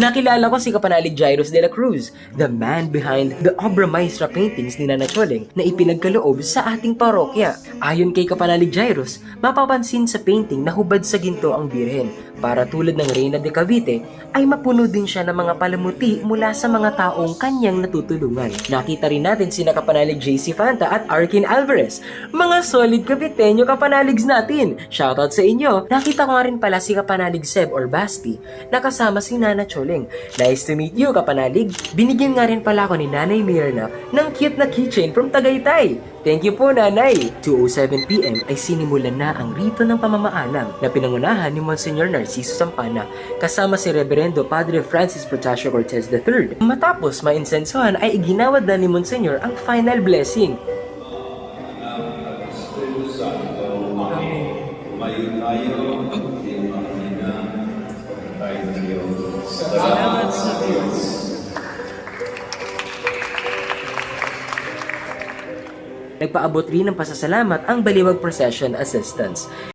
Nakilala ko si Kapanalig Jairus de la Cruz, the man behind the Obra Maestra paintings ni Nana Choleng na ipinagkaloob sa ating parokya. Ayon kay Kapanalig Jairus, mapapansin sa painting na hubad sa ginto ang birhen. Para tulad ng Reyna de Cavite, ay mapuno din siya ng mga palamuti mula sa mga taong kanyang natutulungan. Nakita rin natin sina Kapanalig JC Fanta at Arkin Alvarez. Mga solid Caviteño Kapanaligs natin! Shoutout sa inyo! Nakita ko nga rin pala si Kapanalig Seb or Basti na kasama si Nana Choleng. Nice to meet you, Kapanalig! Binigyan nga rin pala ako ni Nanay Mirna ng cute na keychain from Tagaytay. Thank you po, Nanay! 2:07 PM ay sinimulan na ang rito ng pamamaalam na pinangunahan ni Monsignor Narciso Sampana kasama si Reverendo Padre Francis Protasio Cortez III. Matapos mainsensohan ay iginawad na ni Monsignor ang final blessing. Salamat sa Diyos. Nagpaabot rin ng pasasalamat ang Baliwag Procession Assistance.